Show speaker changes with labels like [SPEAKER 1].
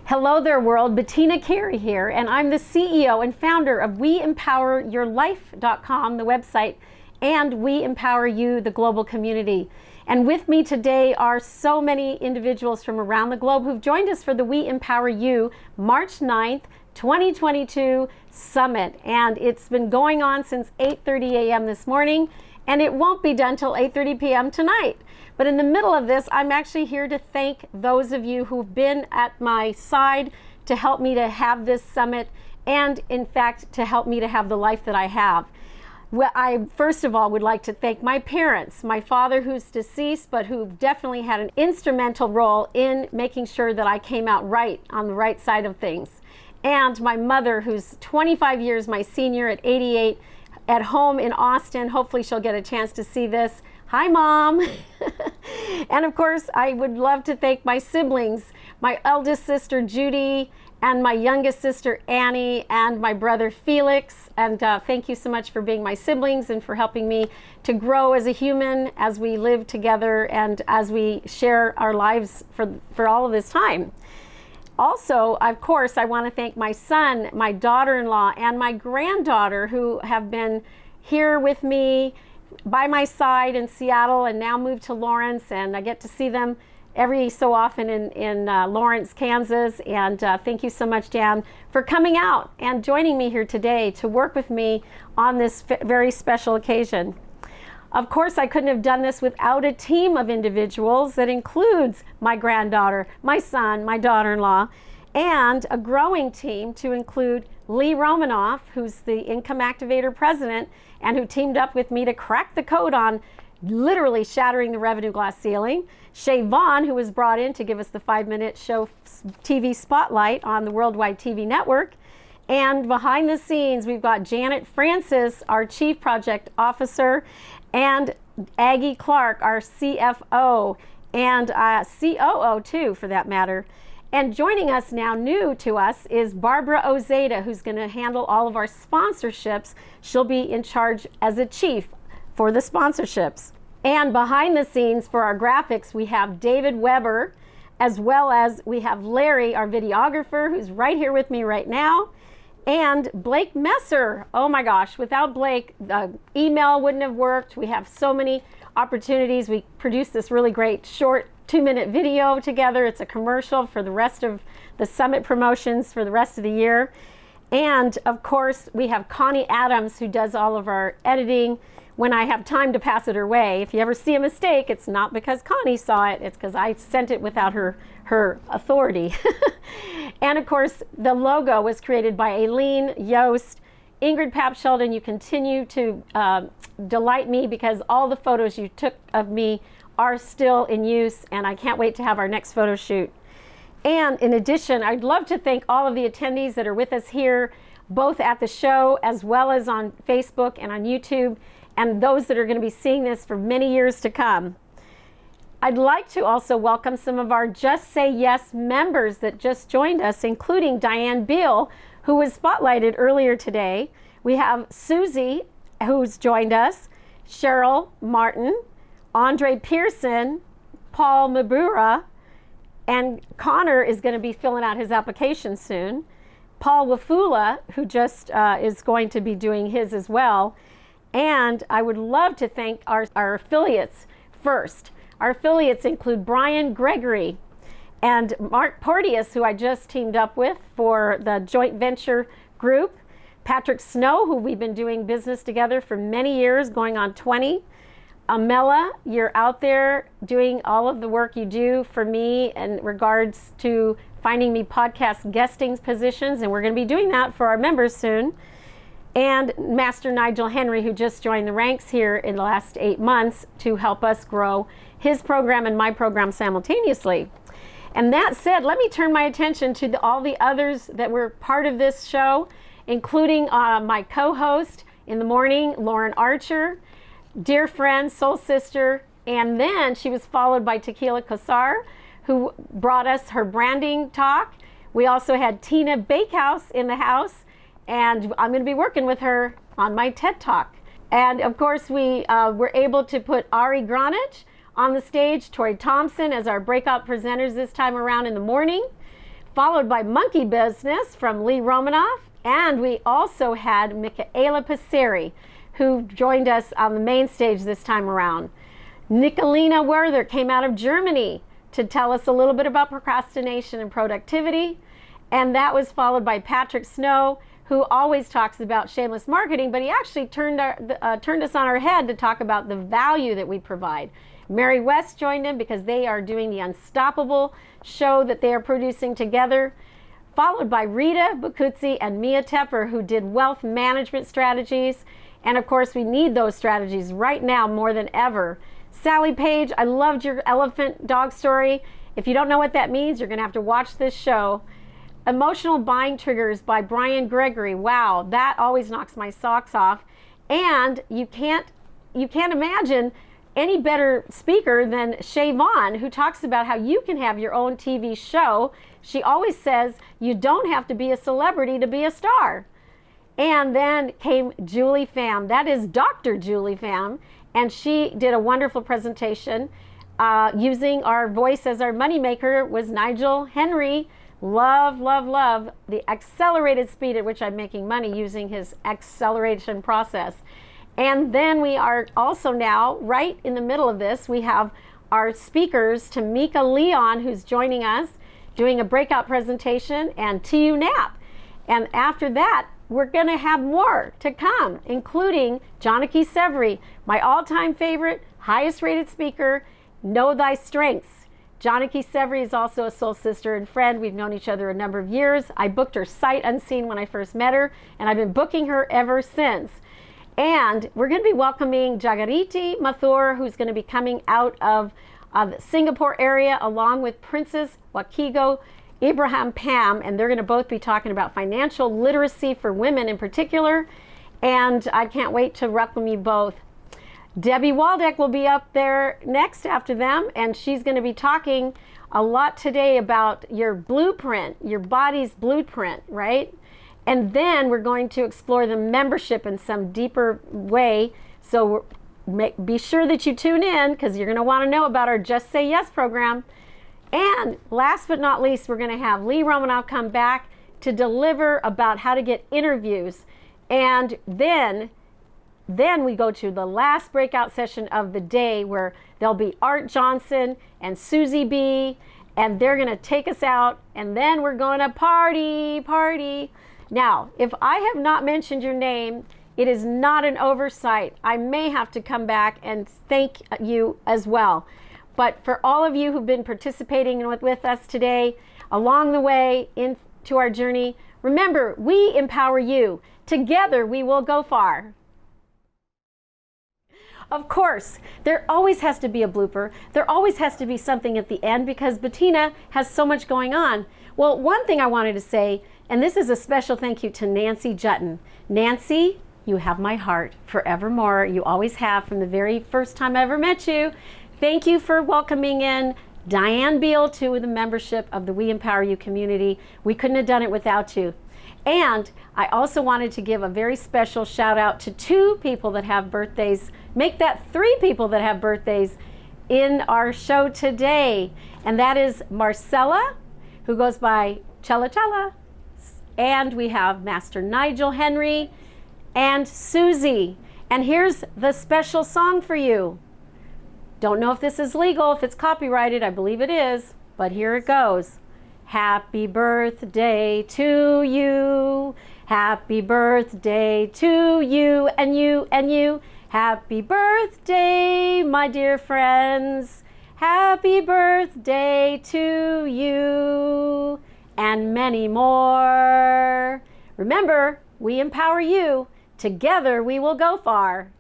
[SPEAKER 1] Hello there world, Bettina Carey here, and I'm the CEO and founder of WeEmpowerYourLife.com, the website, and We Empower You, the global community. And with me today are so many individuals from around the globe who've joined us for the We Empower You March 9th, 2022 Summit. And it's been going on since 8:30 a.m. this morning, and it won't be done till 8:30 p.m. tonight. But in the middle of this, I'm actually here to thank those of you who've been at my side to help me to have this summit and, in fact, to help me to have the life that I have. Well, I first of all would like to thank my parents, my father who's deceased, but who definitely had an instrumental role in making sure that I came out right on the right side of things. And my mother, who's 25 years my senior at 88, at home in Austin. Hopefully she'll get a chance to see this. Hi, Mom. And of course, I would love to thank my siblings, my eldest sister, Judy, and my youngest sister, Annie, and my brother, Felix. And thank you so much for being my siblings and for helping me to grow as a human as we live together and as we share our lives for all of this time. Also, of course, I want to thank my son, my daughter-in-law, and my granddaughter who have been here with me by my side in Seattle and now moved to Lawrence, and I get to see them every so often in Lawrence, Kansas. And thank you so much, Dan, for coming out and joining me here today to work with me on this very special occasion. Of course, I couldn't have done this without a team of individuals that includes my granddaughter, my son, my daughter-in-law, and a growing team to include Lee Romanoff, who's the Income Activator President, and who teamed up with me to crack the code on literally shattering the revenue glass ceiling. Shay Vaughn, who was brought in to give us the 5-minute show TV spotlight on the Worldwide TV Network. And behind the scenes, we've got Janet Francis, our Chief Project Officer, and Aggie Clark, our CFO, and COO too, for that matter. And joining us now, new to us, is Barbara Ozeda, who's going to handle all of our sponsorships. She'll be in charge as a chief for the sponsorships. And behind the scenes for our graphics, we have David Weber, as well as we have Larry, our videographer, who's right here with me right now, and Blake Messer. Oh my gosh, without Blake, the email wouldn't have worked. We have so many opportunities. We produced this really great short 2-minute video together. It's a commercial for the rest of the summit promotions for the rest of the year. And of course, we have Connie Adams, who does all of our editing when I have time to pass it her way. If you ever see a mistake, it's not because Connie saw it, it's because I sent it without her authority. And of course, the logo was created by Aileen Yost. Ingrid Papsheldon, you continue to delight me because all the photos you took of me are still in use, and I can't wait to have our next photo shoot. And in addition, I'd love to thank all of the attendees that are with us here, both at the show as well as on Facebook and on YouTube, and those that are going to be seeing this for many years to come. I'd like to also welcome some of our Just Say Yes members that just joined us, including Diane Beal, who was spotlighted earlier today. We have Susie, who's joined us, Cheryl Martin, Andre Pearson, Paul Mabura, and Connor is going to be filling out his application soon. Paul Wafula, who just is going to be doing his as well. And I would love to thank our affiliates first. Our affiliates include Brian Gregory and Mark Porteous, who I just teamed up with for the joint venture group. Patrick Snow, who we've been doing business together for many years, going on 20. Amela, you're out there doing all of the work you do for me in regards to finding me podcast guesting positions, and we're going to be doing that for our members soon. And Master Nigel Henry, who just joined the ranks here in the last 8 months to help us grow his program and my program simultaneously. And that said, let me turn my attention to all the others that were part of this show, including my co-host in the morning, Lauren Archer, dear friend, soul sister, and then she was followed by Tequila Kosar, who brought us her branding talk. We also had Tina Bakehouse in the house, and I'm going to be working with her on my TED Talk. And of course, we were able to put Ari Granich on the stage, Tori Thompson as our breakout presenters this time around in the morning, followed by Monkey Business from Lee Romanoff. And we also had Michaela Passeri, who joined us on the main stage this time around. Nicolina Werther came out of Germany to tell us a little bit about procrastination and productivity. And that was followed by Patrick Snow, who always talks about shameless marketing, but he actually turned us on our head to talk about the value that we provide. Mary West joined him because they are doing the Unstoppable show that they are producing together, followed by Rita Bukutsi and Mia Tepper, who did wealth management strategies. And of course, we need those strategies right now more than ever. Sally Page, I loved your elephant dog story. If you don't know what that means, you're going to have to watch this show. Emotional Buying Triggers by Brian Gregory. Wow, that always knocks my socks off. And you can't imagine any better speaker than Shay Vaughn, who talks about how you can have your own TV show. She always says you don't have to be a celebrity to be a star. And then came Julie Pham. That is Dr. Julie Pham. And she did a wonderful presentation using our voice as our moneymaker was Nigel Henry. Love, love, love the accelerated speed at which I'm making money using his acceleration process. And then we are also now, right in the middle of this, we have our speakers, Tamika Leon, who's joining us, doing a breakout presentation, and T.U. Knapp. And after that, we're going to have more to come, including Janaki Severy, my all-time favorite, highest rated speaker, Know Thy Strengths. Janaki Severy is also a soul sister and friend. We've known each other a number of years. I booked her sight unseen when I first met her, and I've been booking her ever since. And we're going to be welcoming Jagariti Mathur, who's going to be coming out of the Singapore area, along with Princess Wakigo Ibrahim Pam, and they're going to both be talking about financial literacy for women in particular. And I can't wait to welcome you both. Debbie Waldeck will be up there next after them, and she's going to be talking a lot today about your blueprint, your body's blueprint, right? And then we're going to explore the membership in some deeper way. So be sure that you tune in, because you're going to want to know about our Just Say Yes program. And last but not least, we're going to have Lee Romanoff come back to deliver about how to get interviews. And then we go to the last breakout session of the day, where there'll be Art Johnson and Susie B, and they're going to take us out, and then we're going to party. Now, if I have not mentioned your name, it is not an oversight. I may have to come back and thank you as well. But for all of you who've been participating with us today, along the way into our journey, remember, we empower you. Together, we will go far. Of course, there always has to be a blooper. There always has to be something at the end, because Bettina has so much going on. Well, one thing I wanted to say, and this is a special thank you to Nancy Jutton. Nancy, you have my heart forevermore. You always have, from the very first time I ever met you. Thank you for welcoming in Diane Beal to the membership of the We Empower You community. We couldn't have done it without you. And I also wanted to give a very special shout out to 2 people that have birthdays. Make that 3 people that have birthdays in our show today. And that is Marcella, who goes by Chella Chella. And we have Master Nigel Henry and Susie. And here's the special song for you. Don't know if this is legal, if it's copyrighted. I believe it is, but here it goes. Happy birthday to you. Happy birthday to you and you and you. Happy birthday, my dear friends. Happy birthday to you and many more. Remember, we empower you. Together we will go far.